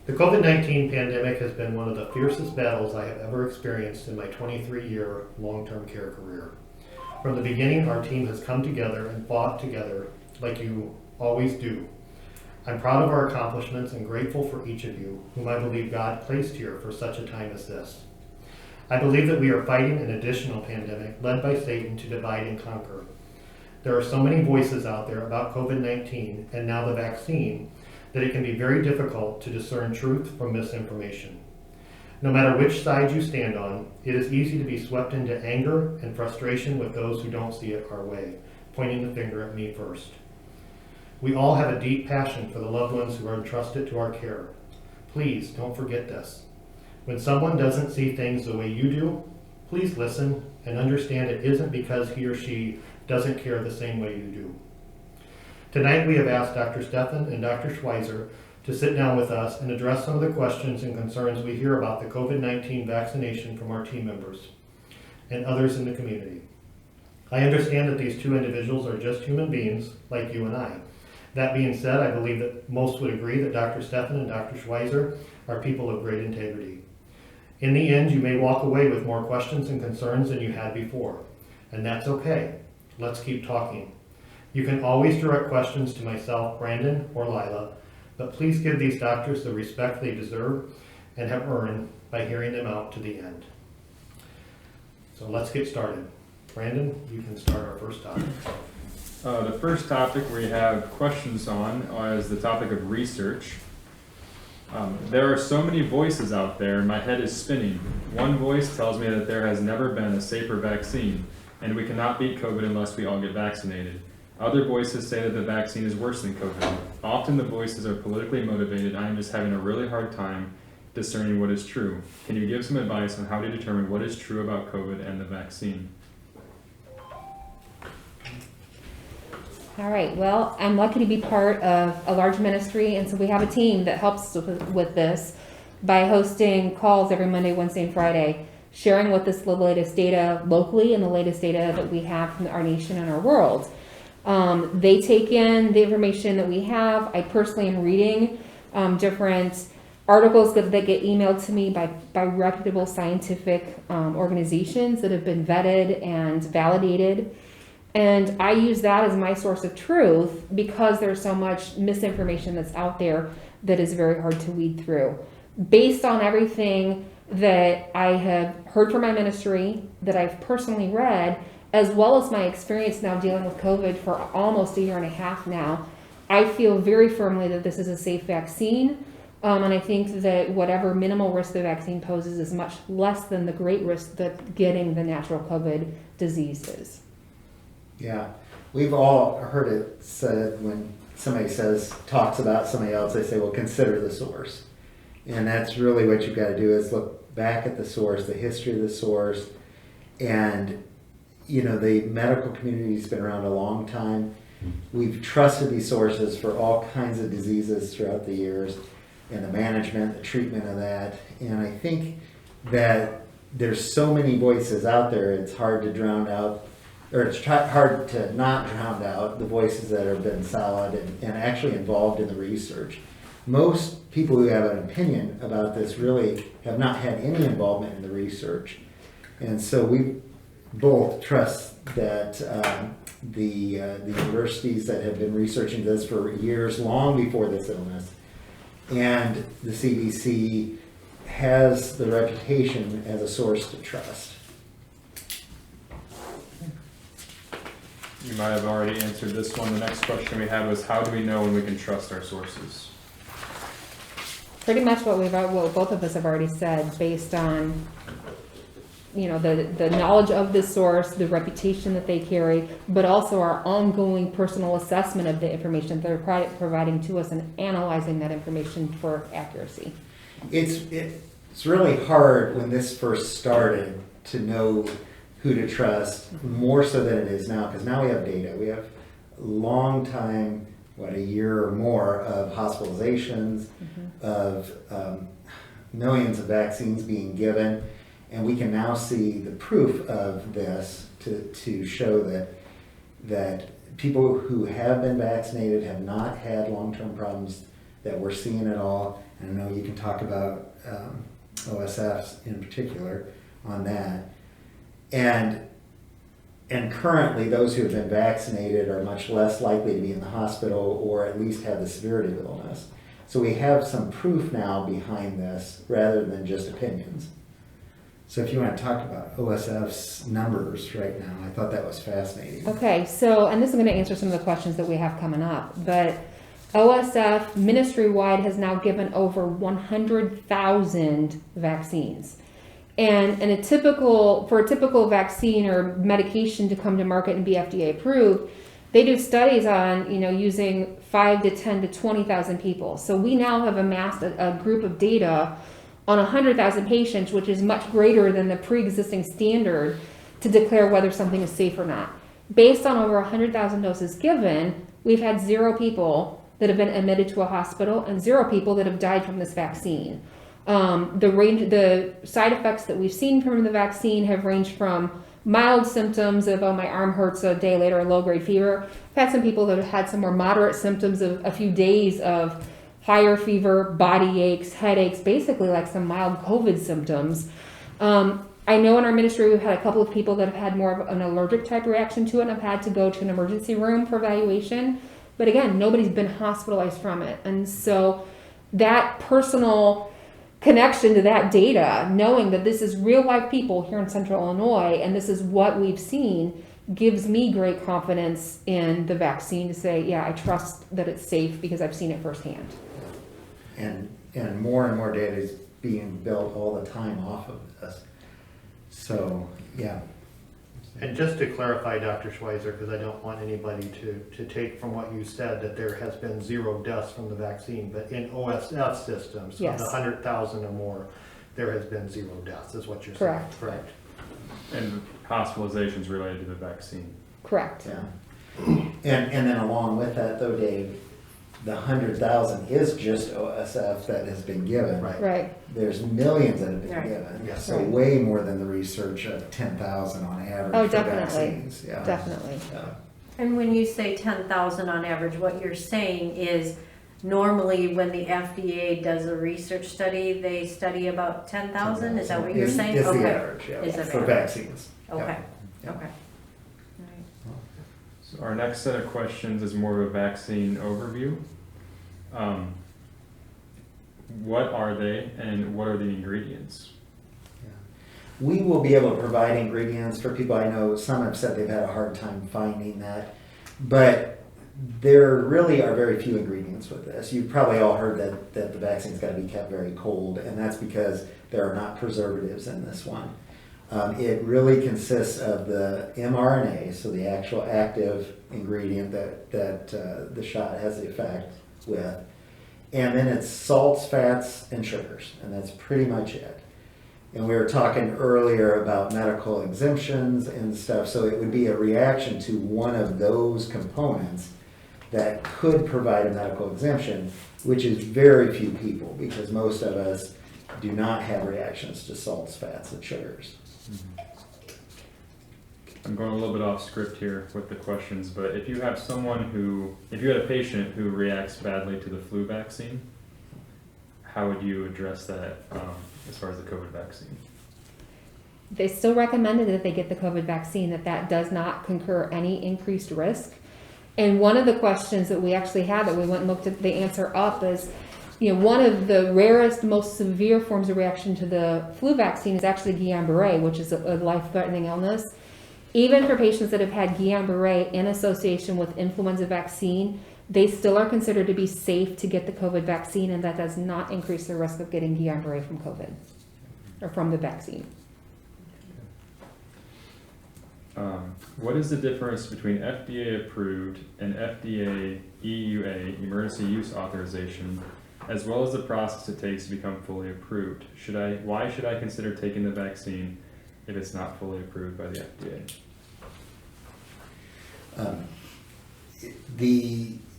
The COVID-19 pandemic has been one of the fiercest battles I have ever experienced in my 23-year long-term care career. From the beginning, our team has come together and fought together like you always do. I'm proud of our accomplishments and grateful for each of you, whom I believe God placed here for such a time as this. I believe that we are fighting an additional pandemic led by Satan to divide and conquer. There are so many voices out there about COVID-19 and now the vaccine that it can be very difficult to discern truth from misinformation. No matter which side you stand on, it is easy to be swept into anger and frustration with those who don't see it our way, pointing the finger at me first. We all have a deep passion for the loved ones who are entrusted to our care. Please don't forget this. When someone doesn't see things the way you do, please listen and understand it isn't because he or she doesn't care the same way you do. Tonight we have asked Dr. Steffen and Dr. Schweizer to sit down with us and address some of the questions and concerns we hear about the COVID-19 vaccination from our team members and others in the community. I understand that these two individuals are just human beings like you and I. That being said, I believe that most would agree that Dr. Steffen and Dr. Schweizer are people of great integrity. In the end, you may walk away with more questions and concerns than you had before, and that's okay. Let's keep talking. You can always direct questions to myself, Brandon, or Lila, but please give these doctors the respect they deserve and have earned by hearing them out to the end. So let's get started. Brandon, you can start our first topic. The first topic we have questions on is the topic of research. There are so many voices out there, and my head is spinning. One voice tells me that there has never been a safer vaccine, and we cannot beat COVID unless we all get vaccinated. Other voices say that the vaccine is worse than COVID. Often the voices are politically motivated. I am just having a really hard time discerning what is true. Can you give some advice on how to determine what is true about COVID and the vaccine? All right, well, I'm lucky to be part of a large ministry, and so we have a team that helps with this by hosting calls every Monday, Wednesday, and Friday, sharing with us the latest data locally and the latest data that we have from our nation and our world. They take in the information that we have. I personally am reading different articles that get emailed to me by reputable scientific organizations that have been vetted and validated. And I use that as my source of truth because there's so much misinformation that's out there that is very hard to weed through. Based on everything that I have heard from my ministry, that I've personally read, as well as my experience now dealing with COVID for almost a year and a half now, I feel very firmly that this is a safe vaccine. And I think that whatever minimal risk the vaccine poses is much less than the great risk that getting the natural COVID disease is. Yeah, we've all heard it said when somebody talks about somebody else, they say, well, consider the source. And that's really what you've got to do is look back at the source, the history of the source. And, you know, the medical community's been around a long time. We've trusted these sources for all kinds of diseases throughout the years and the management, the treatment of that. And I think that there's so many voices out there, it's hard to drown out, or it's hard to not drown out the voices that have been solid and actually involved in the research. Most people who have an opinion about this really have not had any involvement in the research. And so we both trust that the universities that have been researching this for years, long before this illness, and the CDC has the reputation as a source to trust. You might have already answered this one. The next question we had was, how do we know when we can trust our sources? Pretty much what both of us have already said, based on, you know, the knowledge of the source, the reputation that they carry, but also our ongoing personal assessment of the information they're providing to us and analyzing that information for accuracy. It's really hard when this first started to know who to trust, more so than it is now, because now we have data. We have a long time, a year or more of hospitalizations, of millions of vaccines being given, and we can now see the proof of this to show that people who have been vaccinated have not had long-term problems that we're seeing it all. And I know you can talk about OSFs in particular on that. And currently, those who have been vaccinated are much less likely to be in the hospital or at least have the severity of illness. So we have some proof now behind this rather than just opinions. So if you want to talk about OSF's numbers right now, I thought that was fascinating. Okay, so, and this is going to answer some of the questions that we have coming up, but OSF ministry-wide has now given over 100,000 vaccines. And for a typical vaccine or medication to come to market and be FDA approved, they do studies on, using 5 to 10 to 20,000 people. So we now have amassed a group of data on 100,000 patients, which is much greater than the pre-existing standard to declare whether something is safe or not. Based on over 100,000 doses given, we've had 0 people that have been admitted to a hospital and 0 people that have died from this vaccine. The side effects that we've seen from the vaccine have ranged from mild symptoms of, my arm hurts a day later, a low-grade fever. I've had some people that have had some more moderate symptoms of a few days of higher fever, body aches, headaches, basically like some mild COVID symptoms. I know in our ministry we've had a couple of people that have had more of an allergic type reaction to it and have had to go to an emergency room for evaluation. But again, nobody's been hospitalized from it. And so that personal connection to that data, knowing that this is real life people here in Central Illinois and this is what we've seen, gives me great confidence in the vaccine to say, yeah, I trust that it's safe because I've seen it firsthand. And more data is being built all the time off of this. So, yeah. And just to clarify, Dr. Schweizer, because I don't want anybody to take from what you said that there has been 0 deaths from the vaccine, but in OSF systems, Yes. of the 100,000 or more, there has been 0 deaths, is what you're Correct. saying. Correct. And hospitalizations related to the vaccine. Correct. Yeah. And then along with that though, Dave, the 100,000 is just OSF that has been given. Right. Right. There's millions that have been Right. given. Yes. So Right. way more than the research of 10,000 on average Oh, for definitely. vaccines. Yeah. Definitely. Yeah. And when you say 10,000 on average, what you're saying is normally when the FDA does a research study, they study about 10,000? Is that what you're saying? Is Okay. the average, yeah, Is the for average. vaccines. Okay, Yeah. okay. So our next set of questions is more of a vaccine overview. What are they and what are the ingredients? We will be able to provide ingredients for people. I know some have said they've had a hard time finding that, but there really are very few ingredients with this. You've probably all heard that the vaccine's got to be kept very cold, and that's because there are not preservatives in this one. It really consists of the mRNA, so the actual active ingredient that the shot has the effect with, and then it's salts, fats, and sugars, and that's pretty much it. And we were talking earlier about medical exemptions and stuff, so it would be a reaction to one of those components that could provide a medical exemption, which is very few people, because most of us do not have reactions to salts, fats, and sugars. I'm going a little bit off script here with the questions, but if you have if you had a patient who reacts badly to the flu vaccine, how would you address that as far as the COVID vaccine? They still recommended that they get the COVID vaccine, that does not concur any increased risk. And one of the questions that we actually had that we went and looked at the answer up is, one of the rarest, most severe forms of reaction to the flu vaccine is actually Guillain-Barré, which is a life-threatening illness. Even for patients that have had Guillain-Barré in association with influenza vaccine, they still are considered to be safe to get the COVID vaccine, and that does not increase the risk of getting Guillain-Barré from COVID or from the vaccine. What is the difference between FDA approved and FDA EUA, emergency use authorization, as well as the process it takes to become fully approved? Why should I consider taking the vaccine if it's not fully approved by the FDA?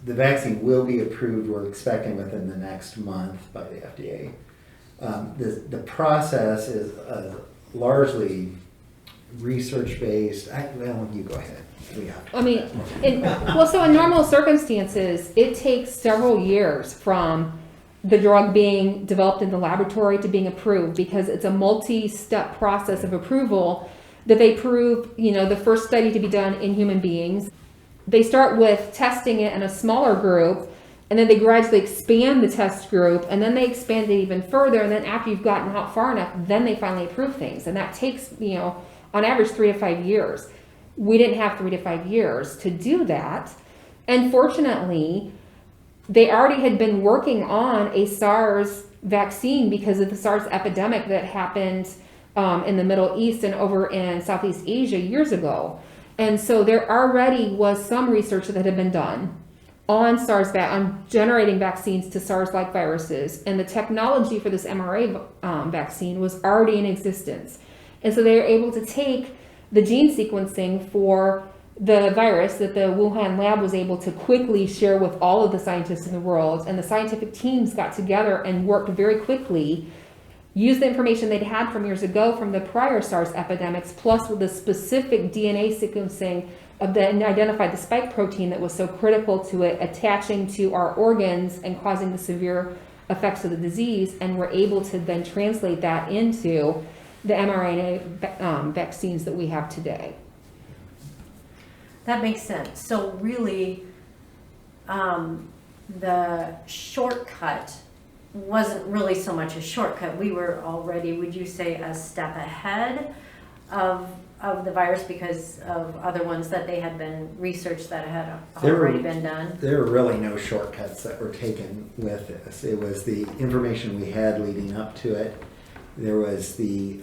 The vaccine will be approved, we're expecting within the next month by the FDA. The process is largely research-based, well, you go ahead. We have to. I mean, so in normal circumstances, it takes several years from the drug being developed in the laboratory to being approved, because it's a multi-step process of approval that they prove, the first study to be done in human beings. They start with testing it in a smaller group, and then they gradually expand the test group, and then they expand it even further, and then after you've gotten out far enough, then they finally approve things. And that takes, on average 3 to 5 years. We didn't have 3 to 5 years to do that. And fortunately, they already had been working on a SARS vaccine because of the SARS epidemic that happened in the Middle East and over in Southeast Asia years ago. And so there already was some research that had been done on on generating vaccines to SARS-like viruses. And the technology for this mRNA vaccine was already in existence. And so they were able to take the gene sequencing for the virus that the Wuhan lab was able to quickly share with all of the scientists in the world. And the scientific teams got together and worked very quickly, used the information they'd had from years ago from the prior SARS epidemics, plus with the specific DNA sequencing and identified the spike protein that was so critical to it attaching to our organs and causing the severe effects of the disease, and were able to then translate that into the mRNA vaccines that we have today. That makes sense. So really, the shortcut wasn't really so much a shortcut. We were already, would you say, a step ahead of the virus because of other ones that they had been researched that had already been done? There were really no shortcuts that were taken with this. It was the information we had leading up to it. There was the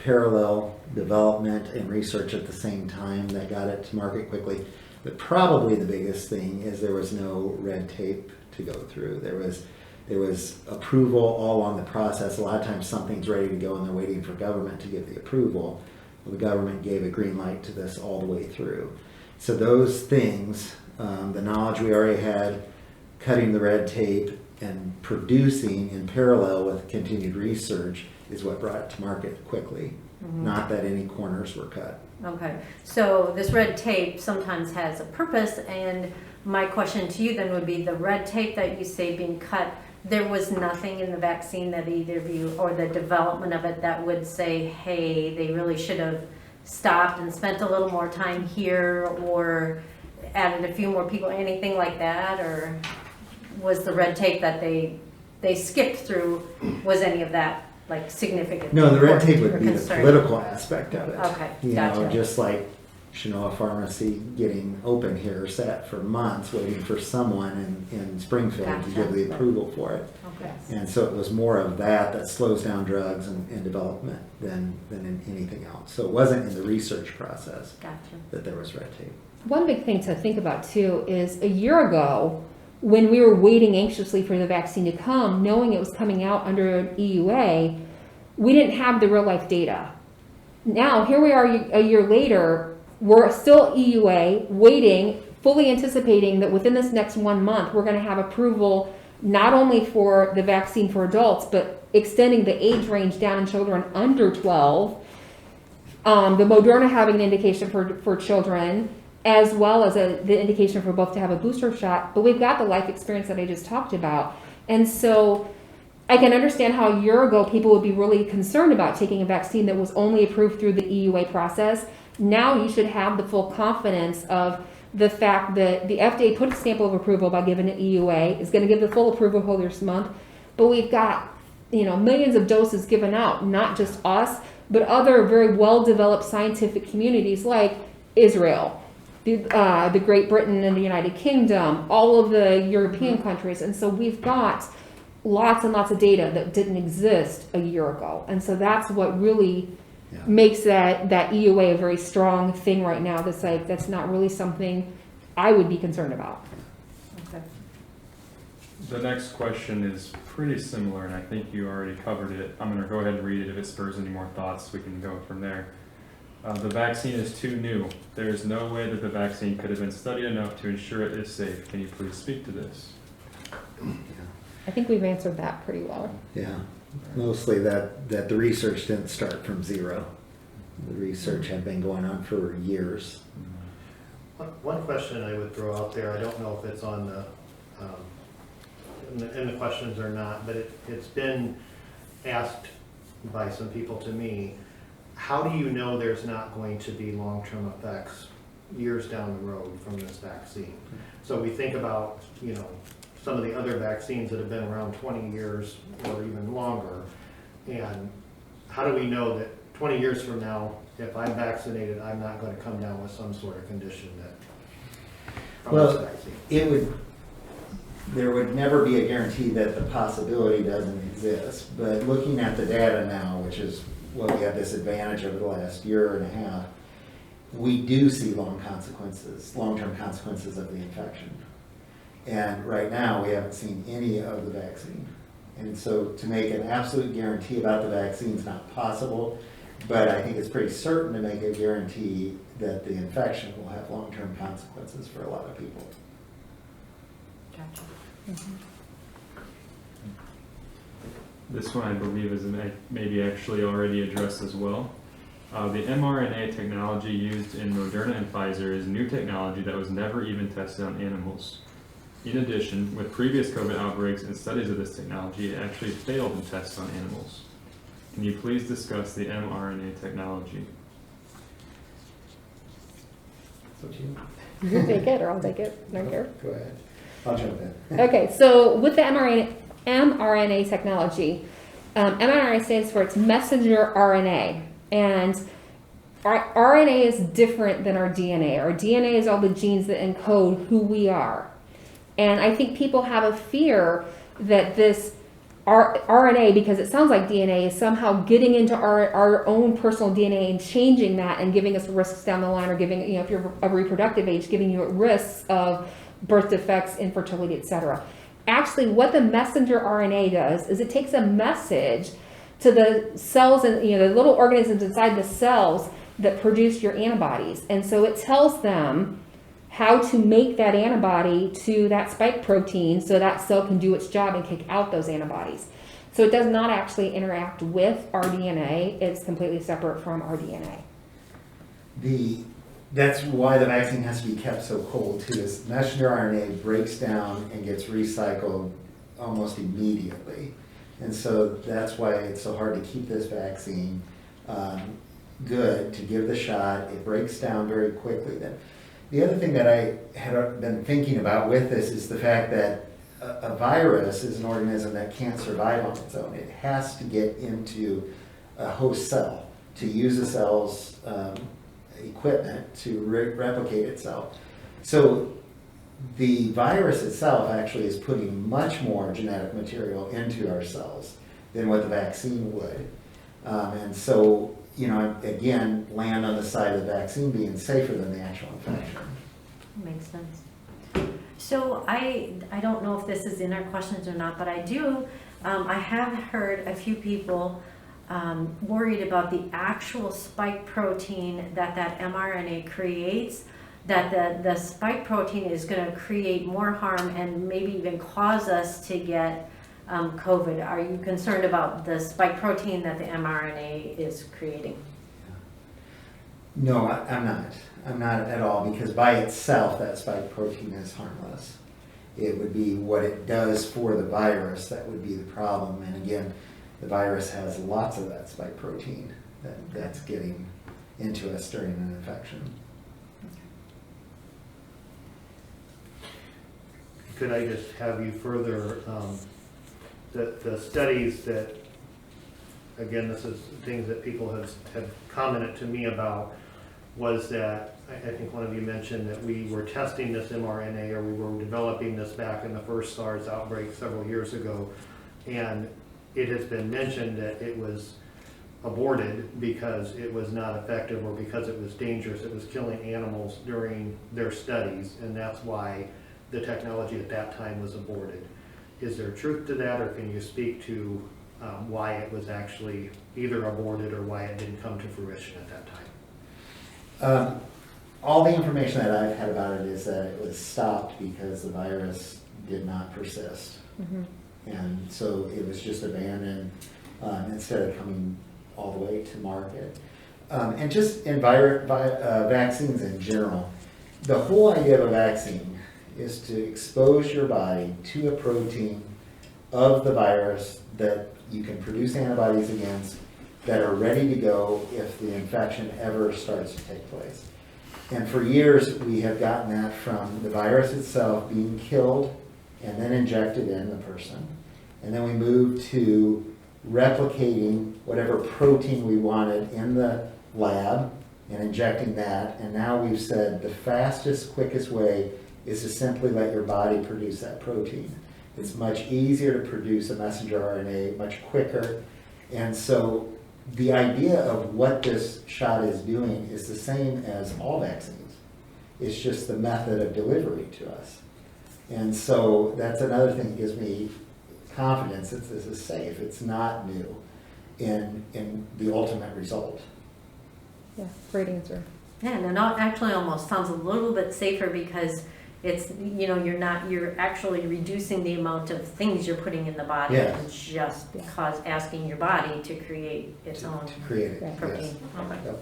parallel development and research at the same time that got it to market quickly. But probably the biggest thing is there was no red tape to go through. There was approval all along the process. A lot of times something's ready to go and they're waiting for government to give the approval. Well, the government gave a green light to this all the way through. So those things, the knowledge we already had, cutting the red tape and producing in parallel with continued research is what brought it to market quickly. Mm-hmm. Not that any corners were cut. Okay, so this red tape sometimes has a purpose, and my question to you then would be the red tape that you say being cut, there was nothing in the vaccine that either of you, or the development of it, that would say, hey, they really should have stopped and spent a little more time here, or added a few more people, anything like that? Or was the red tape that they skipped through, was any of that like significant? No, the red tape would be the political aspect of it. Okay, you gotcha. know, just like Shinoa Pharmacy getting open here sat for months waiting for someone in Springfield Gotcha. to give the approval for it. Okay. And so it was more of that slows down drugs and development than in anything else. So it wasn't in the research process Gotcha. that there was red tape. One big thing to think about too is a year ago, when we were waiting anxiously for the vaccine to come, knowing it was coming out under an EUA, we didn't have the real life data. Now, here we are a year later, we're still EUA, waiting, fully anticipating that within this next 1 month, we're going to have approval not only for the vaccine for adults, but extending the age range down in children under 12. The Moderna having an indication for children, as well as the indication for both to have a booster shot. But we've got the life experience that I just talked about. And so I can understand how a year ago people would be really concerned about taking a vaccine that was only approved through the EUA process. Now you should have the full confidence of the fact that the FDA put a stamp of approval by giving it EUA, is going to give the full approval holders month. But we've got, millions of doses given out, not just us, but other very well-developed scientific communities like Israel, the Great Britain and the United Kingdom, all of the European countries. And so we've got lots and lots of data that didn't exist a year ago. And so that's what really makes that EUA a very strong thing right now. That's not really something I would be concerned about. Okay. The next question is pretty similar, and I think you already covered it. I'm going to go ahead and read it. If it spurs any more thoughts, we can go from there. The vaccine is too new. There is no way that the vaccine could have been studied enough to ensure it is safe. Can you please speak to this? I think we've answered that pretty well. Yeah, mostly that the research didn't start from zero. The research had been going on for years. One question I would throw out there, I don't know if it's on in the questions or not, but it's been asked by some people to me, how do you know there's not going to be long-term effects years down the road from this vaccine? So we think about, some of the other vaccines that have been around 20 years or even longer, and how do we know that 20 years from now, if I'm vaccinated, I'm not going to come down with some sort of condition that from this vaccine? There would never be a guarantee that the possibility doesn't exist, but looking at the data now, which is what we have this advantage over the last year and a half, we do see long-term consequences of the infection. And right now, we haven't seen any of the vaccine. And so to make an absolute guarantee about the vaccine is not possible, but I think it's pretty certain to make a guarantee that the infection will have long-term consequences for a lot of people. Gotcha. This one I believe is maybe actually already addressed as well. The mRNA technology used in Moderna and Pfizer is new technology that was never even tested on animals. In addition, with previous COVID outbreaks and studies of this technology, it actually failed in tests on animals. Can you please discuss the mRNA technology? You can take it, or I'll take it. I don't care. Go ahead. I'll jump in. Okay, so with the mRNA technology, mRNA stands for its messenger RNA, and our RNA is different than our DNA. Our DNA is all the genes that encode who we are. And I think people have a fear that this RNA, because it sounds like DNA, is somehow getting into our own personal DNA and changing that and giving us risks down the line, or giving, if you're of reproductive age, giving you risks of birth defects, infertility, etc. Actually, what the messenger RNA does is it takes a message to the cells and the little organisms inside the cells that produce your antibodies. And so it tells them how to make that antibody to that spike protein so that cell can do its job and kick out those antibodies. So it does not actually interact with our DNA. It's completely separate from our DNA. That's why the vaccine has to be kept so cold too. This messenger RNA breaks down and gets recycled almost immediately. And so that's why it's so hard to keep this vaccine good, to give the shot. It breaks down very quickly. Then the other thing that I had been thinking about with this is the fact that a virus is an organism that can't survive on its own. It has to get into a host cell to use the cell's equipment to replicate itself. So the virus itself actually is putting much more genetic material into our cells than what the vaccine would. And so, again, land on the side of the vaccine being safer than the actual infection. Makes sense. So I don't know if this is in our questions or not, but I do. I have heard a few people worried about the actual spike protein that mRNA creates, that the spike protein is going to create more harm and maybe even cause us to get COVID. Are you concerned about the spike protein that the mRNA is creating? No, I'm not. I'm not at all, because by itself that spike protein is harmless. It would be what it does for the virus that would be the problem. And again, the virus has lots of that spike protein that's getting into us during an infection. Could I just have you further, the studies that, again, this is things that people have commented to me about, was that, I think one of you mentioned that we were testing this mRNA, or we were developing this back in the first SARS outbreak several years ago, and it has been mentioned that it was aborted because it was not effective or because it was dangerous. It was killing animals during their studies, and that's why the technology at that time was aborted. Is there truth to that, or can you speak to why it was actually either aborted or why it didn't come to fruition at that time? All the information that I've had about it is that it was stopped because the virus did not persist. Mm-hmm. And so it was just abandoned instead of coming all the way to market. And just in vaccines in general, the whole idea of a vaccine is to expose your body to a protein of the virus that you can produce antibodies against that are ready to go if the infection ever starts to take place. And for years, we have gotten that from the virus itself being killed and then injected in the person. And then we moved to replicating whatever protein we wanted in the lab and injecting that. And now we've said the fastest, quickest way is to simply let your body produce that protein. It's much easier to produce a messenger RNA, much quicker. And so the idea of what this shot is doing is the same as all vaccines. It's just the method of delivery to us. And so that's another thing that gives me confidence that this is safe. It's not new in the ultimate result. Yeah, great answer. Yeah, and it actually almost sounds a little bit safer because it's, you're actually reducing the amount of things you're putting in the body Yeah. and just asking your body to create its own To create it, protein. yes. Okay. Yep.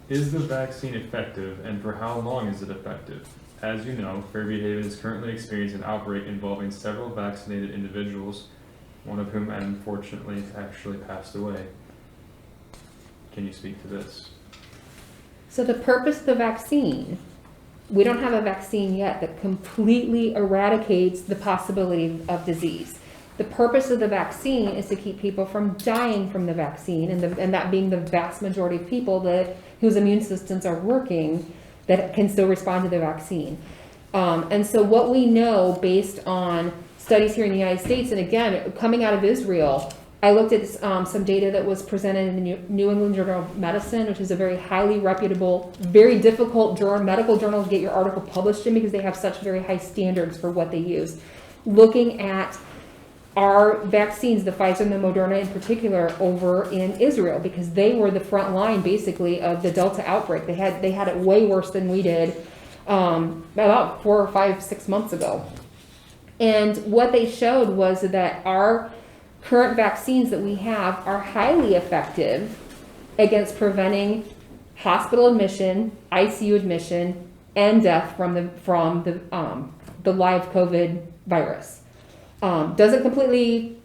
Is the vaccine effective, and for how long is it effective? As you know, Fairview is currently experiencing an outbreak involving several vaccinated individuals, one of whom unfortunately actually passed away. Can you speak to this? So the purpose of the vaccine, we don't have a vaccine yet that completely eradicates the possibility of disease. The purpose of the vaccine is to keep people from dying from the vaccine, and that being the vast majority of people whose immune systems are working that can still respond to the vaccine. And so what we know based on studies here in the United States, and again, coming out of Israel, I looked at some data that was presented in the New England Journal of Medicine, which is a very highly reputable, very difficult medical journal to get your article published in because they have such very high standards for what they use. Looking at our vaccines, the Pfizer and the Moderna in particular, over in Israel, because they were the front line basically of the Delta outbreak. They had it way worse than we did about 4 or 5, 6 months ago. And what they showed was that our current vaccines that we have are highly effective against preventing hospital admission, ICU admission, and death from the live COVID virus. Doesn't completely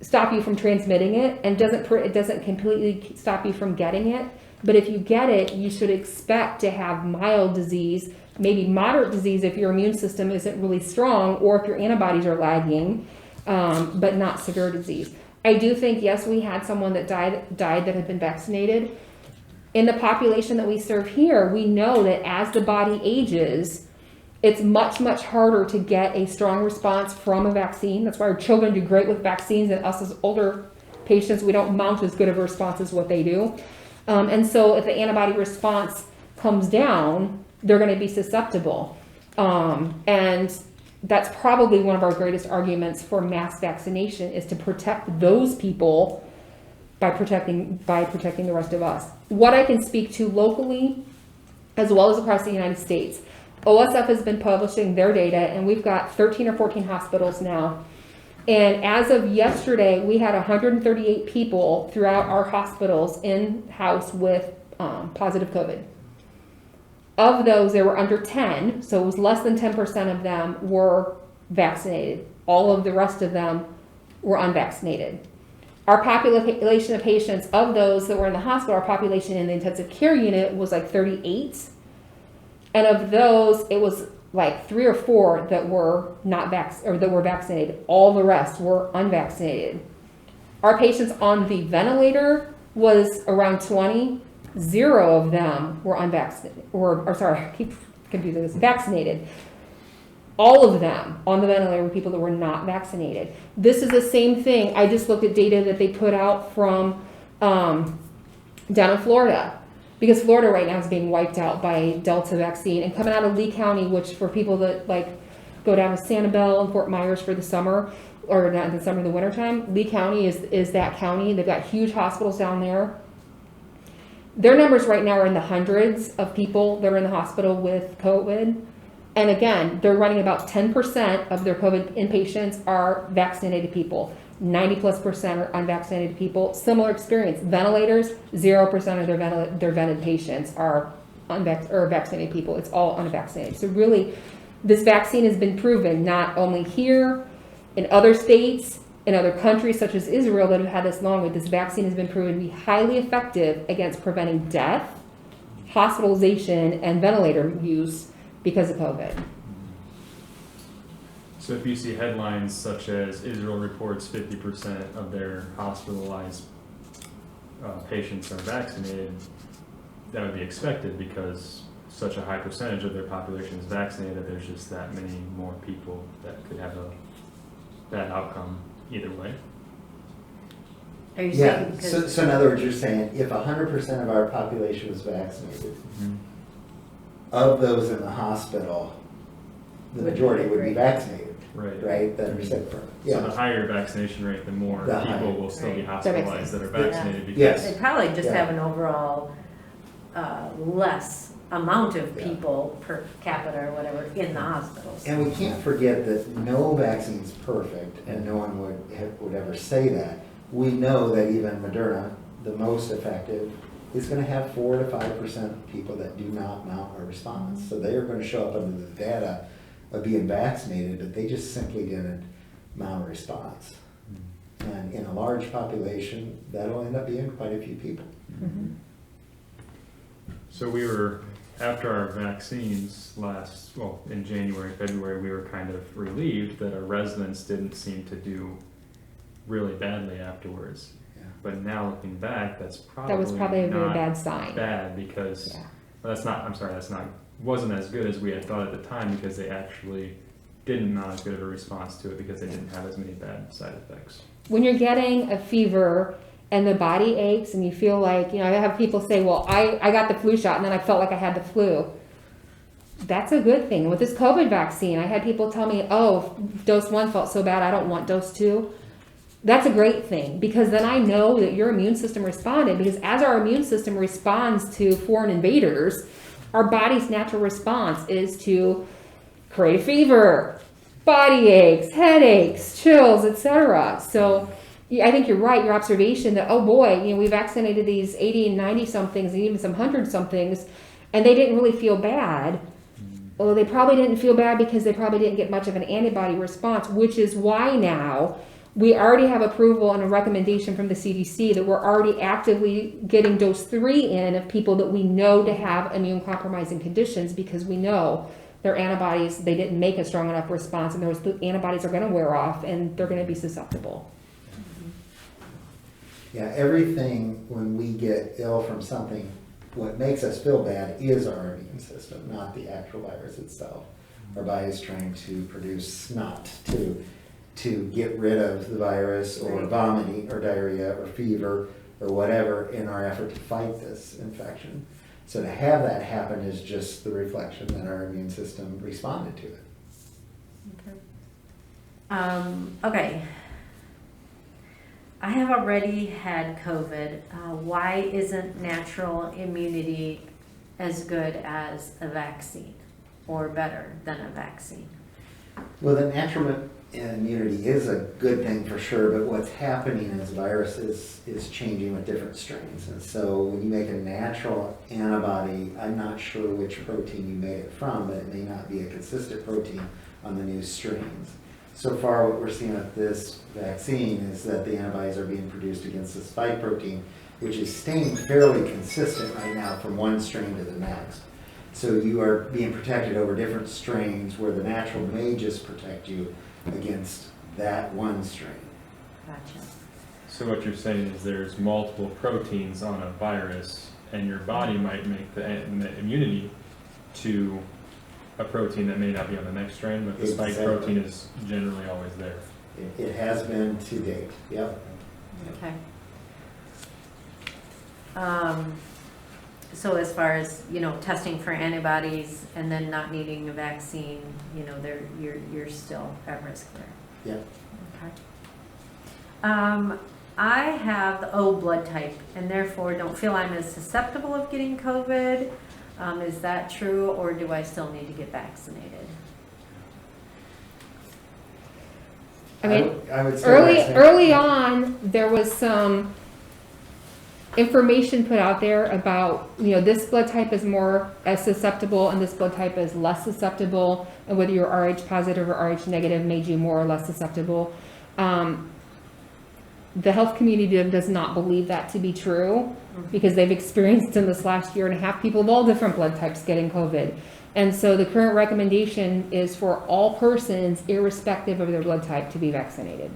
stop you from transmitting it, and it doesn't completely stop you from getting it. But if you get it, you should expect to have mild disease, maybe moderate disease if your immune system isn't really strong or if your antibodies are lagging, but not severe disease. I do think, yes, we had someone that died that had been vaccinated. In the population that we serve here, we know that as the body ages, it's much, much harder to get a strong response from a vaccine. That's why our children do great with vaccines, and us as older patients, we don't mount as good of a response as what they do. And so if the antibody response comes down, they're going to be susceptible. And that's probably one of our greatest arguments for mass vaccination, is to protect those people by protecting the rest of us. What I can speak to locally, as well as across the United States, OSF has been publishing their data, and we've got 13 or 14 hospitals now. And as of yesterday, we had 138 people throughout our hospitals in-house with positive COVID. Of those, there were under 10, so it was less than 10% of them were vaccinated. All of the rest of them were unvaccinated. Our population of patients, of those that were in the hospital, our population in the intensive care unit was like 38. And of those, it was like 3 or 4 that were that were vaccinated. All the rest were unvaccinated. Our patients on the ventilator was around 20. 0 of them were unvaccinated, I keep confusing this, vaccinated. All of them on the ventilator were people that were not vaccinated. This is the same thing. I just looked at data that they put out from down in Florida, because Florida right now is being wiped out by Delta vaccine. And coming out of Lee County, which for people that go down to Sanibel and Fort Myers for the summer, or not in the summer, in the wintertime, Lee County is that county. They've got huge hospitals down there. Their numbers right now are in the hundreds of people that are in the hospital with COVID. And again, they're running about 10% of their COVID inpatients are vaccinated people. 90+% are unvaccinated people. Similar experience. Ventilators, 0% of their vented patients are vaccinated people. It's all unvaccinated. So really, this vaccine has been proven not only here, in other states, in other countries such as Israel that have had this longer. This vaccine has been proven to be highly effective against preventing death, hospitalization, and ventilator use because of COVID. So if you see headlines such as Israel reports 50% of their hospitalized patients are vaccinated, that would be expected because such a high percentage of their population is vaccinated that there's just that many more people that could have a bad outcome either way. Are you Yeah, saying? so in other words, you're saying if 100% of our population was vaccinated, of those in the hospital, the majority would be vaccinated, right? That are sick from it. So the higher vaccination rate, the more The people higher. will still be Right. hospitalized that are vaccinated because Yes. They probably just Yeah. have an overall less amount of Yeah. people per capita or whatever in the hospitals. And we can't forget that no vaccine's perfect, and no one would ever say that. We know that even Moderna, the most effective, is going to have 4 to 5% of people that do not mount a response. So they are going to show up under the data of being vaccinated, but they just simply didn't mount a response. And in a large population, that'll end up being quite a few people. So we were, after our vaccines in January, February, we were kind of relieved that our residents didn't seem to do really badly afterwards. Yeah. But now looking back, that's That was probably a very not bad sign. bad because, Yeah. well, wasn't as good as we had thought at the time because they actually didn't mount as good of a response to it because they didn't have as many bad side effects. When you're getting a fever and the body aches and you feel like, I have people say, well, I got the flu shot and then I felt like I had the flu. That's a good thing. With this COVID vaccine, I had people tell me, oh, dose 1 felt so bad, I don't want dose 2. That's a great thing because then I know that your immune system responded, because as our immune system responds to foreign invaders, our body's natural response is to create a fever, body aches, headaches, chills, etc. So I think you're right, your observation that, oh boy, we vaccinated these 80 and 90 somethings and even some 100 somethings and they didn't really feel bad. Well, they probably didn't feel bad because they probably didn't get much of an antibody response, which is why now we already have approval and a recommendation from the CDC that we're already actively getting dose 3 in of people that we know to have immune compromising conditions, because we know their antibodies, they didn't make a strong enough response, and those antibodies are going to wear off and they're going to be susceptible. Yeah, everything when we get ill from something, what makes us feel bad is our immune system, not the actual virus itself. Our body is trying to produce snot to get rid of the virus, or vomiting or diarrhea or fever or whatever in our effort to fight this infection. So to have that happen is just the reflection that our immune system responded to it. Okay. I have already had COVID. Why isn't natural immunity as good as a vaccine, or better than a vaccine? Well, the natural immunity is a good thing for sure, but what's happening is virus is changing with different strains. And so when you make a natural antibody, I'm not sure which protein you made it from, but it may not be a consistent protein on the new strains. So far, what we're seeing with this vaccine is that the antibodies are being produced against the spike protein, which is staying fairly consistent right now from one strain to the next. So you are being protected over different strains, where the natural may just protect you against that one strain. Gotcha. So what you're saying is there's multiple proteins on a virus, and your body might make the immunity to a protein that may not be on the next strain, but the spike Exactly. protein is generally always there. It has been to date, yep. Okay. So as far as, testing for antibodies and then not needing a vaccine, you're still at risk there. Yep. Okay. I have the O blood type and therefore don't feel I'm as susceptible of getting COVID. Is that true, or do I still need to get vaccinated? I mean, I would say early on, there was some information put out there about, this blood type is more susceptible and this blood type is less susceptible, and whether you're Rh positive or Rh negative made you more or less susceptible. The health community does not believe that to be true, because they've experienced in this last year and a half people of all different blood types getting COVID. And so the current recommendation is for all persons, irrespective of their blood type, to be vaccinated.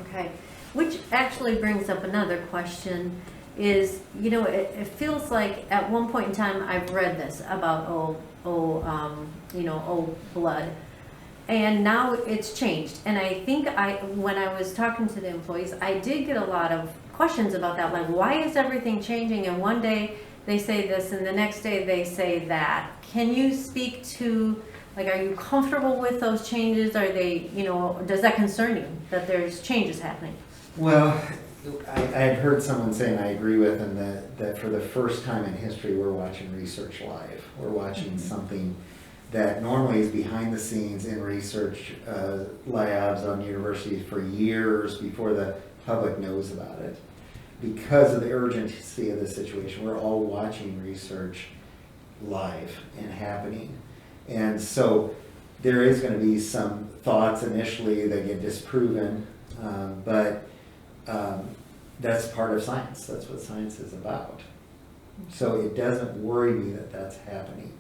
Okay, which actually brings up another question is, it feels like at one point in time I've read this about O blood, and now it's changed. And I think when I was talking to the employees, I did get a lot of questions about that, like, why is everything changing? And one day they say this and the next day they say that. Can you speak to, like, are you comfortable with those changes? Are they, does that concern you that there's changes happening? Well, I had heard someone say, and I agree with them, that for the first time in history, we're watching research live. We're watching something that normally is behind the scenes in research labs on universities for years before the public knows about it. Because of the urgency of the situation, we're all watching research live and happening. And so there is going to be some thoughts initially that get disproven, but that's part of science. That's what science is about. So it doesn't worry me that that's happening,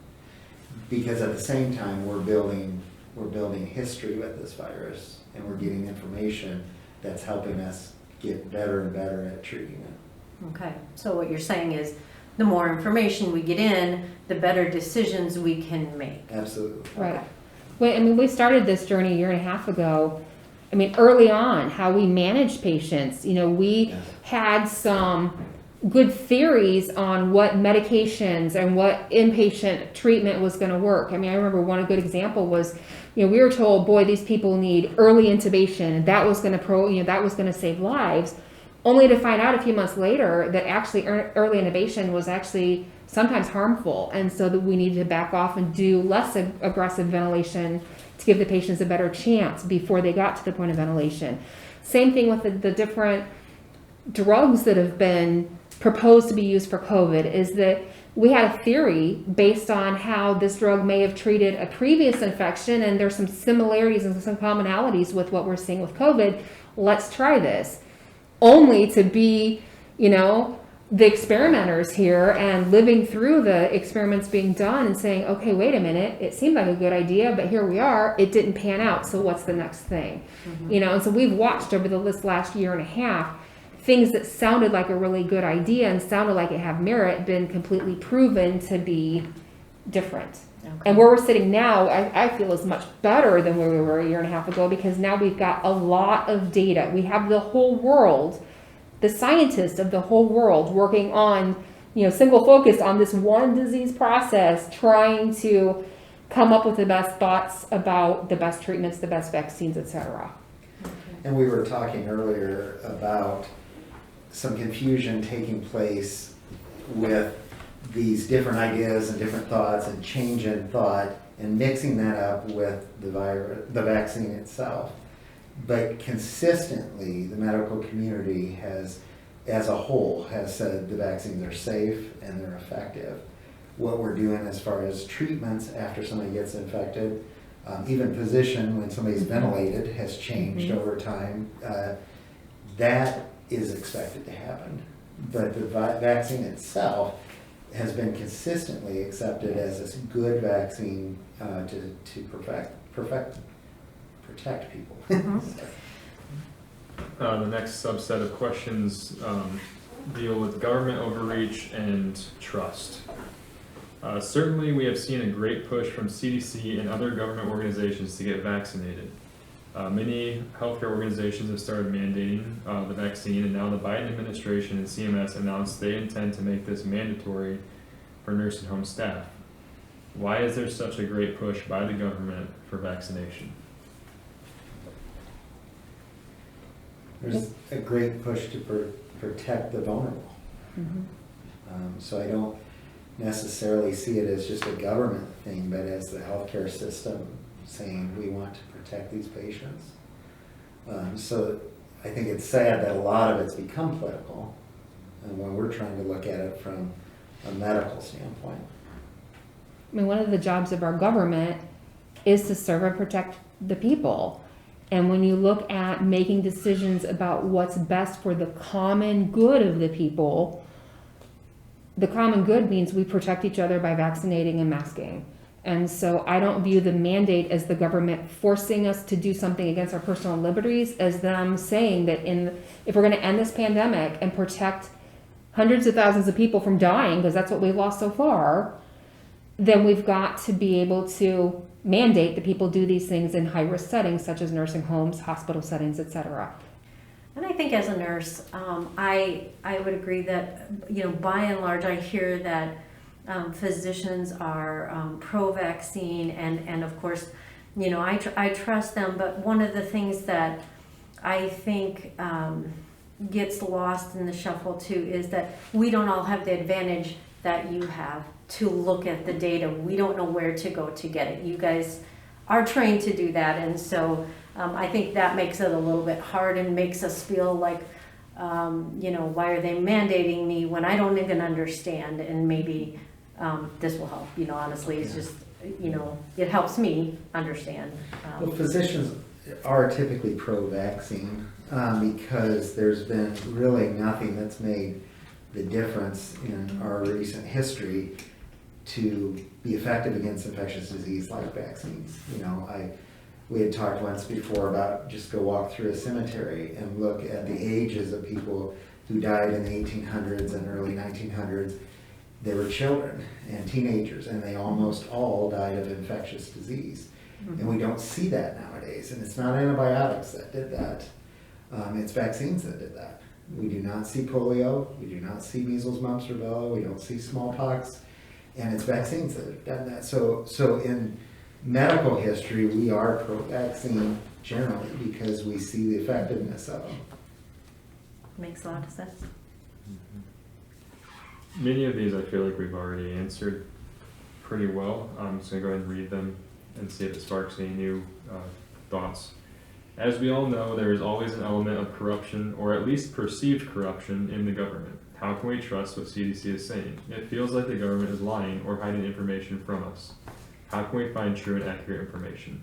because at the same time we're building history with this virus, and we're getting information that's helping us get better and better at treating it. Okay, so what you're saying is the more information we get in, the better decisions we can make. Absolutely. Right. Well, we started this journey a year and a half ago. Early on, how we managed patients, we had some good theories on what medications and what inpatient treatment was going to work. I remember one good example was, we were told, boy, these people need early intubation, and that was going to save lives, only to find out a few months later that actually early intubation was actually sometimes harmful, and so that we needed to back off and do less aggressive ventilation to give the patients a better chance before they got to the point of ventilation. Same thing with the different drugs that have been proposed to be used for COVID, is that we had a theory based on how this drug may have treated a previous infection, and there's some similarities and some commonalities with what we're seeing with COVID. Let's try this. Only to be, the experimenters here and living through the experiments being done and saying, okay, wait a minute, it seemed like a good idea, but here we are, it didn't pan out, so what's the next thing? And so we've watched over this last year and a half, things that sounded like a really good idea and sounded like it had merit been completely proven to be different. Okay. And where we're sitting now, I feel is much better than where we were a year and a half ago, because now we've got a lot of data. We have the whole world, the scientists of the whole world working on, single focus on this one disease process, trying to come up with the best thoughts about the best treatments, the best vaccines, etc. And we were talking earlier about some confusion taking place with these different ideas and different thoughts and change in thought, and mixing that up with the vaccine itself. But consistently, the medical community has, as a whole, has said the vaccines are safe and they're effective. What we're doing as far as treatments after somebody gets infected, even position when somebody's ventilated, has changed over time. That is expected to happen. But the vaccine itself has been consistently accepted as a good vaccine to protect people. The next subset of questions deal with government overreach and trust. Certainly, we have seen a great push from CDC and other government organizations to get vaccinated. Many healthcare organizations have started mandating the vaccine, and now the Biden administration and CMS announced they intend to make this mandatory for nursing home staff. Why is there such a great push by the government for vaccination? There's a great push to protect the vulnerable. So I don't necessarily see it as just a government thing, but as the healthcare system saying we want to protect these patients. So I think it's sad that a lot of it's become political, and when we're trying to look at it from a medical standpoint. I mean, one of the jobs of our government is to serve and protect the people. And when you look at making decisions about what's best for the common good of the people, the common good means we protect each other by vaccinating and masking. And so I don't view the mandate as the government forcing us to do something against our personal liberties, as them saying that if we're going to end this pandemic and protect hundreds of thousands of people from dying, because that's what we've lost so far, then we've got to be able to mandate that people do these things in high-risk settings, such as nursing homes, hospital settings, etc. And I think as a nurse, I would agree that, you know, by and large, I hear that physicians are pro-vaccine, and of course, you know, I trust them. But one of the things that I think gets lost in the shuffle too is that we don't all have the advantage that you have to look at the data. We don't know where to go to get it. You guys are trained to do that, and so I think that makes it a little bit hard and makes us feel like, you know, why are they mandating me when I don't even understand? And maybe this will help. You know, honestly, it's just, you know, it helps me understand. Well, physicians are typically pro-vaccine because there's been really nothing that's made the difference in our recent history to be effective against infectious disease like vaccines. You know, we had talked once before about just go walk through a cemetery and look at the ages of people who died in the 1800s and early 1900s. They were children and teenagers, and they almost all died of infectious disease. Mm-hmm. And we don't see that nowadays. And it's not antibiotics that did that. It's vaccines that did that. We do not see polio. We do not see measles, mumps, rubella. We don't see smallpox. And it's vaccines that have done that. So in medical history, we are pro-vaccine generally because we see the effectiveness of them. Makes a lot of sense. Many of these I feel like we've already answered pretty well. I'm just going to go ahead and read them and see if it sparks any new thoughts. As we all know, there is always an element of corruption, or at least perceived corruption, in the government. How can we trust what CDC is saying? It feels like the government is lying or hiding information from us. How can we find true and accurate information?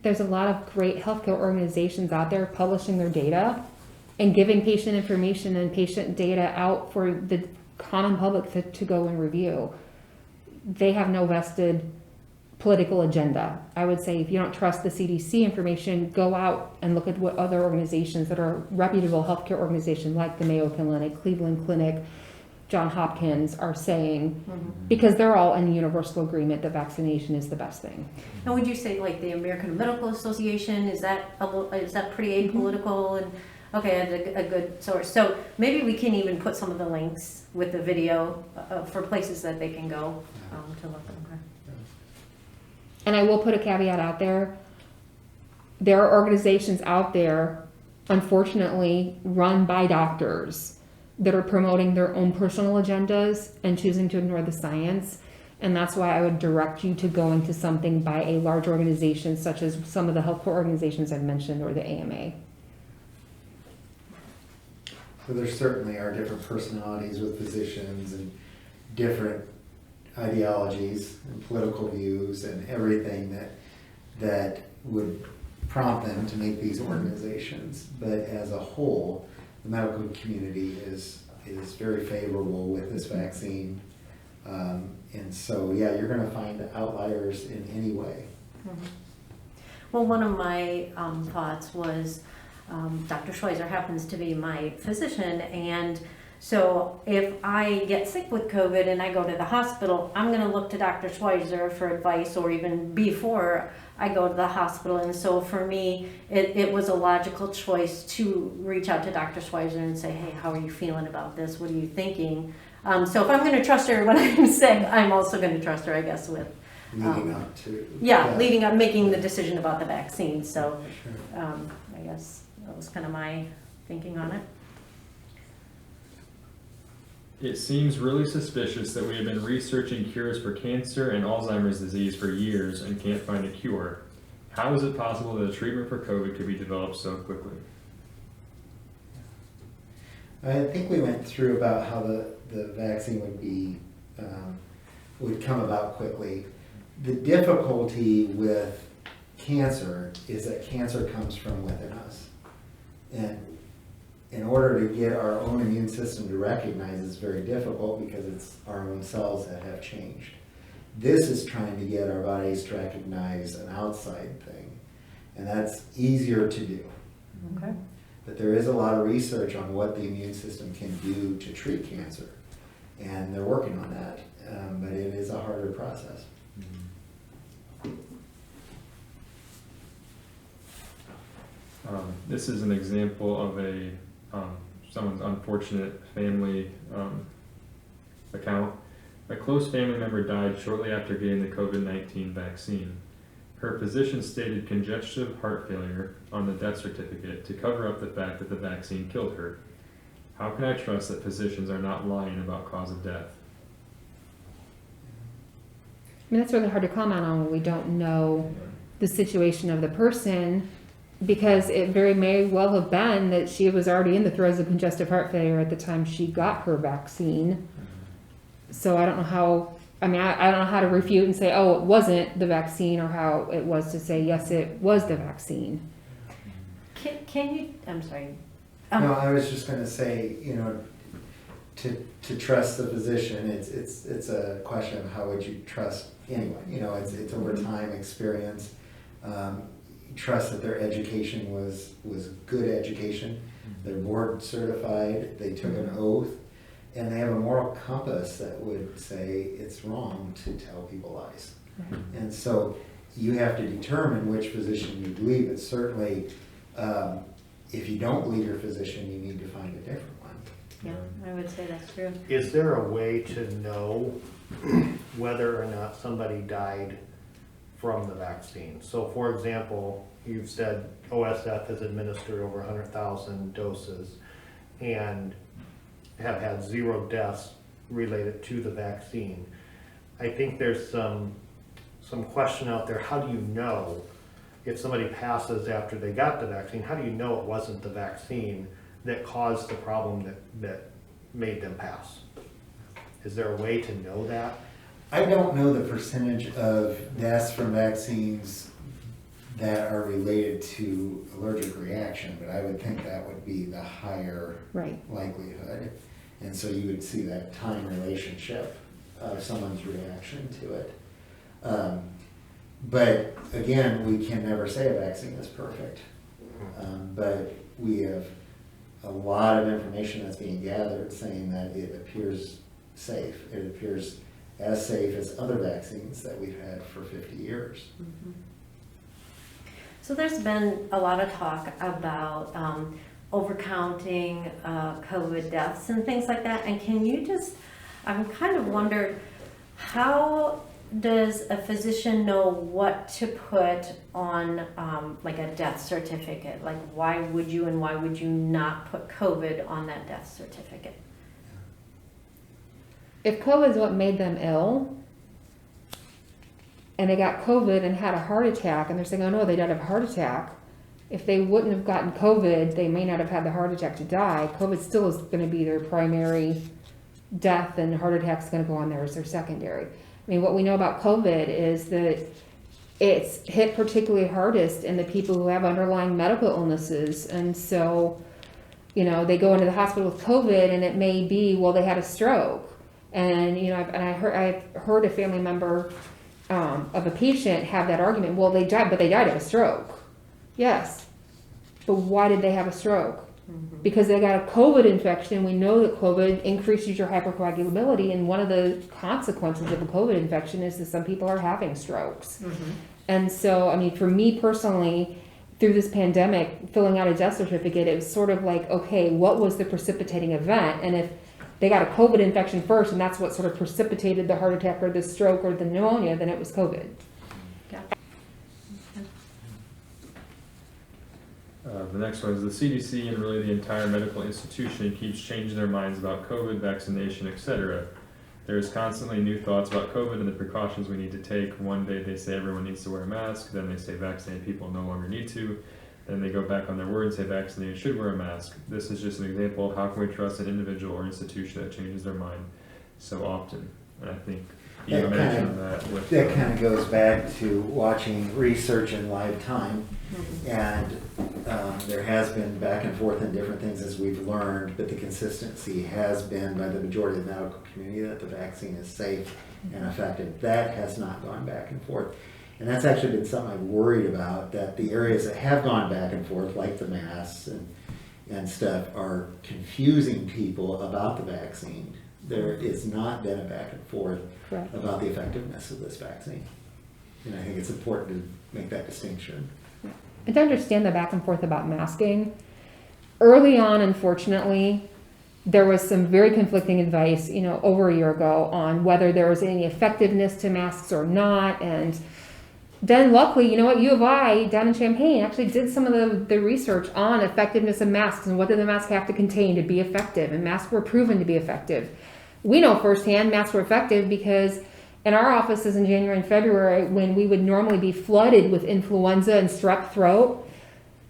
There's a lot of great healthcare organizations out there publishing their data and giving patient information and patient data out for the common public to go and review. They have no vested political agenda. I would say if you don't trust the CDC information, go out and look at what other organizations that are reputable healthcare organizations like the Mayo Clinic, Cleveland Clinic, Johns Hopkins are saying, because they're all in universal agreement that vaccination is the best thing. And would you say like the American Medical Association, is that pretty apolitical? And okay, a good source. So maybe we can even put some of the links with the video for places that they can go to look at. Okay. And I will put a caveat out there. There are organizations out there, unfortunately, run by doctors that are promoting their own personal agendas and choosing to ignore the science. And that's why I would direct you to go into something by a large organization, such as some of the healthcare organizations I've mentioned, or the AMA. So there certainly are different personalities with physicians and different ideologies and political views and everything that would prompt them to make these organizations. But as a whole, the medical community is very favorable with this vaccine. And so, yeah, you're going to find outliers in any way. Mm-hmm. Well, one of my thoughts was Dr. Schweizer happens to be my physician, and so if I get sick with COVID and I go to the hospital, I'm going to look to Dr. Schweizer for advice, or even before I go to the hospital. And so for me, it was a logical choice to reach out to Dr. Schweizer and say, hey, how are you feeling about this? What are you thinking? So if I'm going to trust her when I'm sick, I'm also going to trust her, I guess, with leading up to. leading up, making the decision about the vaccine. So I guess that was kind of my thinking on it. It seems really suspicious that we have been researching cures for cancer and Alzheimer's disease for years and can't find a cure. How is it possible that a treatment for COVID could be developed so quickly? I think we went through about how the vaccine would be, would come about quickly. The difficulty with cancer is that cancer comes from within us. And in order to get our own immune system to recognize it's very difficult because it's our own cells that have changed. This is trying to get our bodies to recognize an outside thing, and that's easier to do. Okay. But there is a lot of research on what the immune system can do to treat cancer, and they're working on that, but it is a harder process. This is an example of a someone's unfortunate family account. A close family member died shortly after getting the COVID-19 vaccine. Her physician stated congestive heart failure on the death certificate to cover up the fact that the vaccine killed her. How can I trust that physicians are not lying about cause of death? I mean, that's really hard to comment on when we don't know the situation of the person, because it very may well have been that she was already in the throes of congestive heart failure at the time she got her vaccine. So I don't know how, I mean, I don't know how to refute and say, oh, it wasn't the vaccine, or how it was to say, yes, it was the vaccine. Can you, I'm sorry. No, I was just gonna say, you know, to trust the physician, it's a question of how would you trust anyone, you know, it's over time experience. Trust that their education was good education, they're board certified, they took an oath, and they have a moral compass that would say it's wrong to tell people lies. Right. And so you have to determine which physician you believe, but certainly if you don't believe your physician, you need to find a different one. Yeah, I would say that's true. Is there a way to know whether or not somebody died from the vaccine? So for example, you've said OSF has administered over 100,000 doses and have had 0 deaths related to the vaccine. I think there's some question out there. How do you know if somebody passes after they got the vaccine? How do you know it wasn't the vaccine that caused the problem that made them pass? Is there a way to know that? I don't know the percentage of deaths from vaccines that are related to allergic reaction, but I would think that would be the higher Right. likelihood. And so you would see that time relationship of someone's reaction to it. But again, we can never say a vaccine is perfect. But we have a lot of information that's being gathered saying that it appears safe. It appears as safe as other vaccines that we've had for 50 years. Mm-hmm. So there's been a lot of talk about overcounting COVID deaths and things like that. And can you just, I'm kind of wondered, how does a physician know what to put on like a death certificate? Like why would you and why would you not put COVID on that death certificate? If COVID is what made them ill, and they got COVID and had a heart attack, and they're saying, oh no, they died of a heart attack. If they wouldn't have gotten COVID, they may not have had the heart attack to die. COVID still is going to be their primary death, and heart attack is going to go on there as their secondary. I mean, what we know about COVID is that it's hit particularly hardest in the people who have underlying medical illnesses. And so, you know, they go into the hospital with COVID, and it may be, well, they had a stroke. And, you know, I've heard a family member of a patient have that argument. Well, they died, but they died of a stroke. Yes. But why did they have a stroke? Mm-hmm. Because they got a COVID infection. We know that COVID increases your hypercoagulability, and one of the consequences of a COVID infection is that some people are having strokes. Mm-hmm. And so, I mean, for me personally, through this pandemic, filling out a death certificate, it was sort of like, okay, what was the precipitating event? And if they got a COVID infection first, and that's what sort of precipitated the heart attack or the stroke or the pneumonia, then it was COVID. Yeah. The next one is the CDC and really the entire medical institution keeps changing their minds about COVID, vaccination, etc. There's constantly new thoughts about COVID and the precautions we need to take. One day they say everyone needs to wear a mask, then they say vaccinated people no longer need to, then they go back on their word and say vaccinated should wear a mask. This is just an example of how can we trust an individual or institution that changes their mind so often. And I think you That mentioned that with That kind of goes back to watching research in live time, and there has been back and forth in different things as we've learned, but the consistency has been by the majority of the medical community that the vaccine is safe and effective. That has not gone back and forth. And that's actually been something I've worried about, that the areas that have gone back and forth, like the masks and stuff, are confusing people about the vaccine. There is not been a back and forth Correct. about the effectiveness of this vaccine. And I think it's important to make that distinction. And to understand the back and forth about masking, early on, unfortunately, there was some very conflicting advice, over a year ago on whether there was any effectiveness to masks or not. And then luckily, U of I down in Champaign actually did some of the research on effectiveness of masks and what did the mask have to contain to be effective. And masks were proven to be effective. We know firsthand masks were effective because in our offices in January and February, when we would normally be flooded with influenza and strep throat,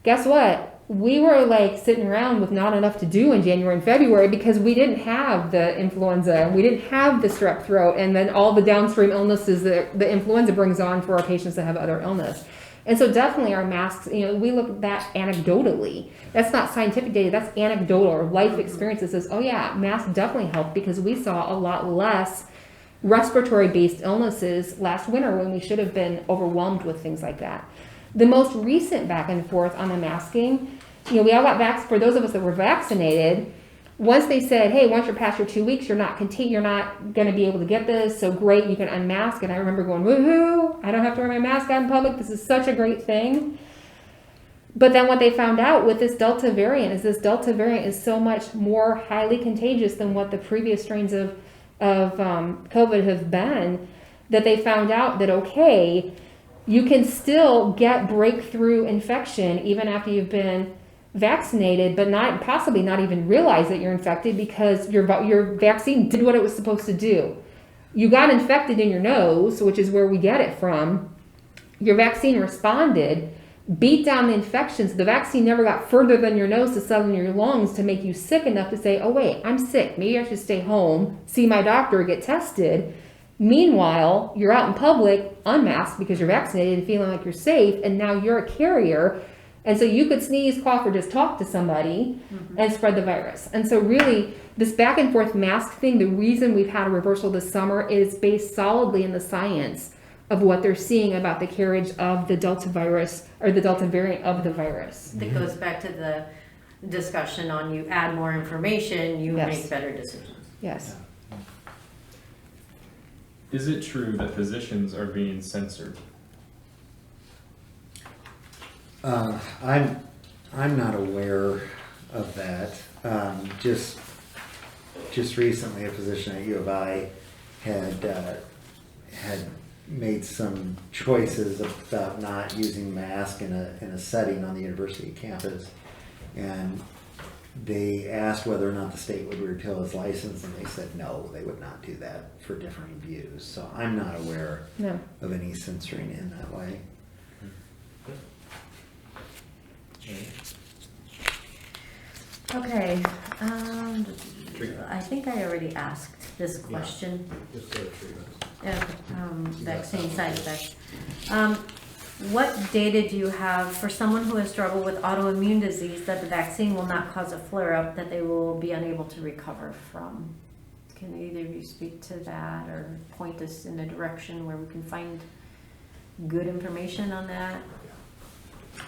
guess what? We were like sitting around with not enough to do in January and February because we didn't have the influenza and we didn't have the strep throat and then all the downstream illnesses that the influenza brings on for our patients that have other illness. And so definitely our masks, we look at that anecdotally. That's not scientific data, that's anecdotal or life experience that says, oh yeah, masks definitely help because we saw a lot less respiratory-based illnesses last winter when we should have been overwhelmed with things like that. The most recent back and forth on the masking, we all got for those of us that were vaccinated, once they said, hey, once you're past your 2 weeks, you're not going to be able to get this, so great, you can unmask. And I remember going, woohoo, I don't have to wear my mask out in public. This is such a great thing. But then what they found out with this Delta variant is so much more highly contagious than what the previous strains of COVID have been, that they found out that, okay, you can still get breakthrough infection even after you've been vaccinated, but possibly not even realize that you're infected because your vaccine did what it was supposed to do. You got infected in your nose, which is where we get it from. Your vaccine responded, beat down the infections. The vaccine never got further than your nose to settle in your lungs to make you sick enough to say, oh wait, I'm sick. Maybe I should stay home, see my doctor, get tested. Meanwhile, you're out in public unmasked because you're vaccinated and feeling like you're safe, and now you're a carrier. And so you could sneeze, cough, or just talk to somebody and spread the virus. And so really, this back and forth mask thing, the reason we've had a reversal this summer is based solidly in the science of what they're seeing about the carriage of the Delta virus or the Delta variant of the virus. That goes back to the discussion on you add more information, you Yes. make better decisions. Yes. Is it true that physicians are being censored? I'm not aware of that. Just recently, a physician at U of I had made some choices about not using masks in a setting on the university campus, and they asked whether or not the state would repeal his license, and they said no, they would not do that for differing views. So I'm not aware of any censoring in that way. Okay, I think I already asked this question. Vaccine side effects. What data do you have for someone who has struggled with autoimmune disease that the vaccine will not cause a flare-up that they will be unable to recover from? Can either of you speak to that or point us in a direction where we can find good information on that?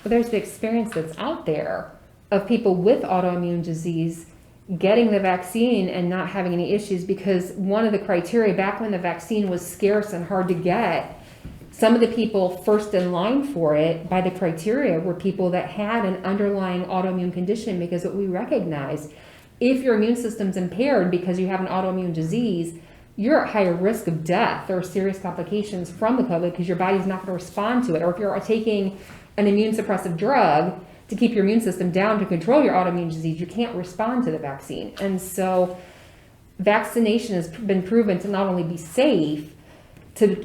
But there's the experience that's out there of people with autoimmune disease getting the vaccine and not having any issues, because one of the criteria back when the vaccine was scarce and hard to get, some of the people first in line for it by the criteria were people that had an underlying autoimmune condition, because what we recognize, if your immune system's impaired because you have an autoimmune disease, you're at higher risk of death or serious complications from the COVID because your body's not going to respond to it. Or if you're taking an immune suppressive drug to keep your immune system down to control your autoimmune disease, you can't respond to the vaccine. And so vaccination has been proven to not only be safe,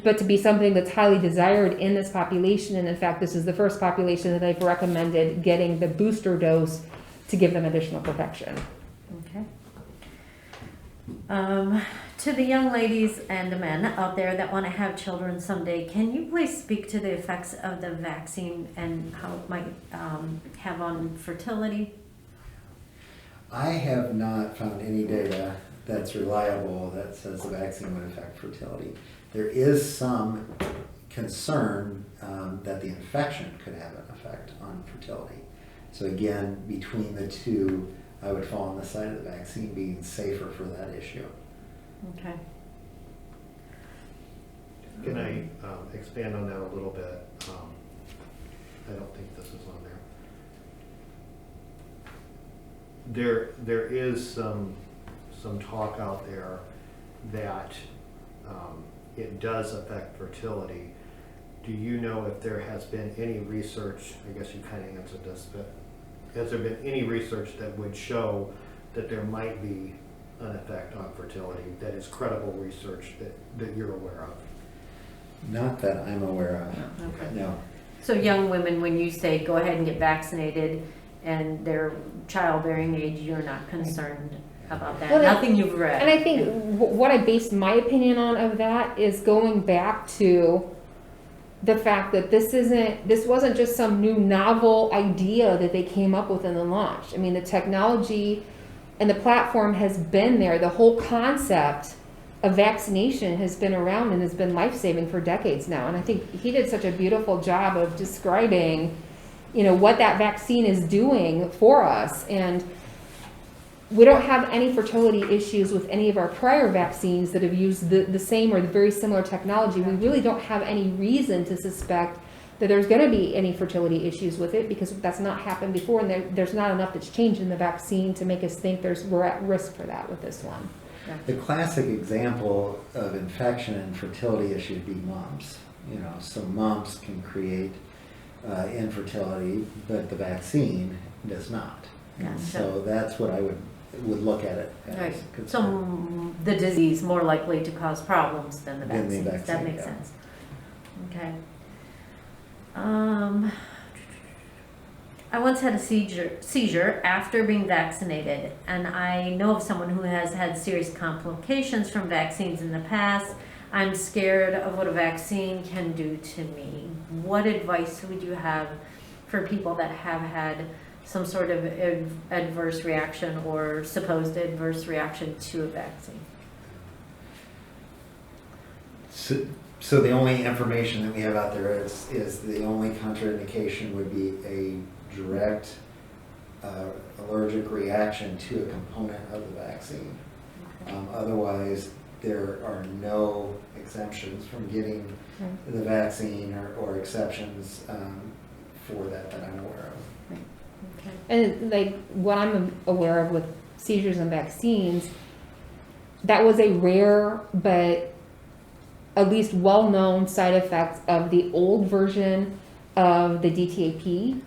but to be something that's highly desired in this population. And in fact, this is the first population that they've recommended getting the booster dose to give them additional protection. Okay. To the young ladies and the men out there that want to have children someday, can you please speak to the effects of the vaccine and how it might have on fertility? I have not found any data that's reliable that says the vaccine would affect fertility. There is some concern that the infection could have an effect on fertility. So again, between the two, I would fall on the side of the vaccine being safer for that issue. Okay. Can I expand on that a little bit? I don't think this is on there. There is some talk out there that it does affect fertility. Do you know if there has been any research, I guess you kind of answered this, but has there been any research that would show that there might be an effect on fertility that is credible research that you're aware of? Not that I'm aware of. Okay. No. So young women, when you say go ahead and get vaccinated and they're childbearing age, you're not concerned about that? Well, Nothing you've read? And I think what I based my opinion on of that is going back to the fact that this wasn't just some new novel idea that they came up with in the launch. I mean, the technology and the platform has been there. The whole concept of vaccination has been around and has been life-saving for decades now. And I think he did such a beautiful job of describing, what that vaccine is doing for us. And we don't have any fertility issues with any of our prior vaccines that have used the same or the very similar technology. We really don't have any reason to suspect that there's going to be any fertility issues with it, because that's not happened before, and there's not enough that's changed in the vaccine to make us think we're at risk for that with this one. The classic example of infection and fertility issue would be mumps. So mumps can create infertility, but the vaccine does not. Yeah, And so- so that's what I would look at it as. Right. concern. So the disease more likely to cause problems than the Than the vaccines. That vaccine, makes yeah. sense. Okay. I once had a seizure after being vaccinated, and I know of someone who has had serious complications from vaccines in the past. I'm scared of what a vaccine can do to me. What advice would you have for people that have had some sort of adverse reaction or supposed adverse reaction to a vaccine? So the only information that we have out there is the only contraindication would be a direct allergic reaction to a component of the vaccine. Otherwise, there are no exemptions from getting the vaccine or exceptions for that I'm aware of. Okay. And like what I'm aware of with seizures and vaccines, that was a rare but at least well-known side effect of the old version of the DTaP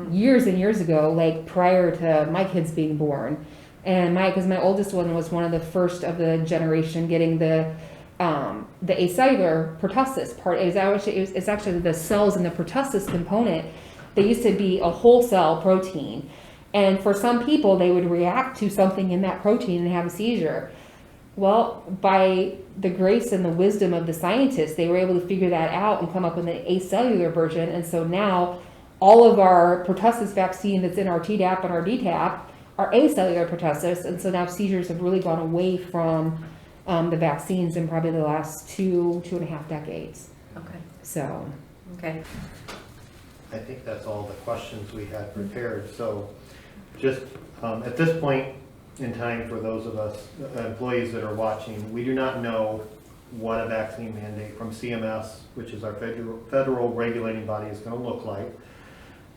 years and years ago, like prior to my kids being born. And because my oldest one was one of the first of the generation getting the acellular pertussis part. It's actually the cells in the pertussis component. They used to be a whole cell protein. And for some people, they would react to something in that protein and have a seizure. Well, by the grace and the wisdom of the scientists, they were able to figure that out and come up with an acellular version. And so now all of our pertussis vaccine that's in our Tdap and our DTaP are acellular pertussis. And so now seizures have really gone away from the vaccines in probably the last 2.5 decades. Okay. So. Okay. I think that's all the questions we had prepared. So just at this point in time, for those of us employees that are watching, we do not know what a vaccine mandate from CMS, which is our federal regulating body, is going to look like.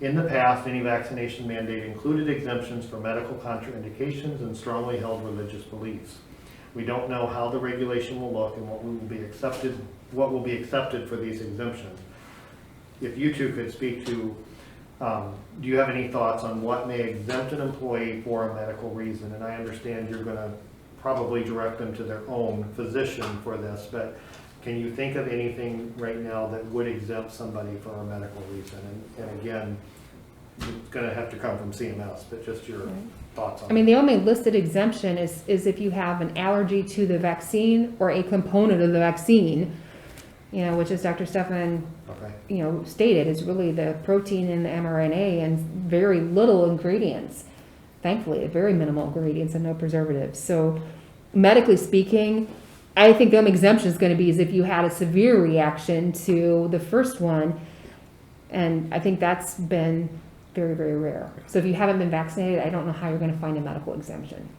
In the past, any vaccination mandate included exemptions for medical contraindications and strongly held religious beliefs. We don't know how the regulation will look and what will be accepted for these exemptions. If you two could speak to, do you have any thoughts on what may exempt an employee for a medical reason? And I understand you're going to probably direct them to their own physician for this, but can you think of anything right now that would exempt somebody for a medical reason? And again, it's gonna have to come from CMS, but just your thoughts on I mean, it. the only listed exemption is if you have an allergy to the vaccine or a component of the vaccine, you know, which is Dr. Stefan, Okay, you know, stated, is really the protein and the mRNA and very little ingredients. Thankfully, very minimal ingredients and no preservatives. So medically speaking, I think the only exemption is going to be is if you had a severe reaction to the first one. And I think that's been very, very rare. So if you haven't been vaccinated, I don't know how you're going to find a medical exemption.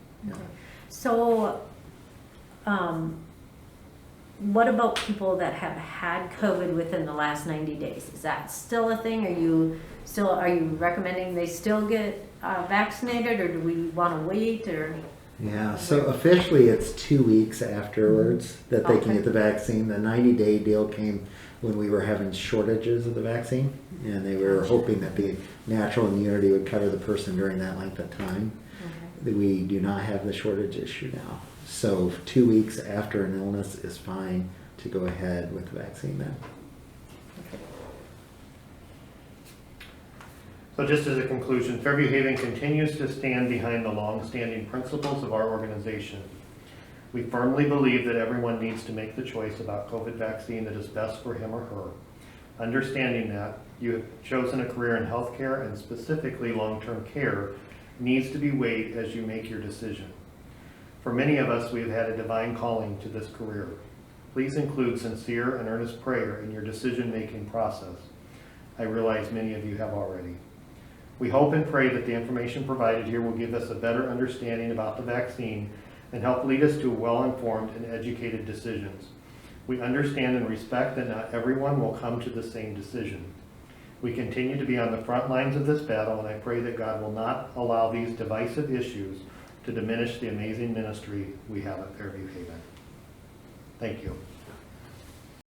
So, what about people that have had COVID within the last 90 days? Is that still a thing? Are you recommending they still get vaccinated, or do we want to wait, or? Yeah, so officially it's 2 weeks afterwards that they can Okay. get the vaccine. The 90-day deal came when we were having shortages of the vaccine, and they were hoping that the natural immunity would cover the person during that length of time. Okay. We do not have the shortage issue now. So 2 weeks after an illness is fine to go ahead with the vaccine then. so just as a conclusion, Fairview Haven continues to stand behind the long-standing principles of our organization. We firmly believe that everyone needs to make the choice about COVID vaccine that is best for him or her. Understanding that you have chosen a career in healthcare and specifically long-term care needs to be weighed as you make your decision. For many of us, we have had a divine calling to this career. Please include sincere and earnest prayer in your decision-making process. I realize many of you have already. We hope and pray that the information provided here will give us a better understanding about the vaccine and help lead us to well-informed and educated decisions. We understand and respect that not everyone will come to the same decision. We continue to be on the front lines of this battle, and I pray that God will not allow these divisive issues to diminish the amazing ministry we have at Fairview Haven. Thank you.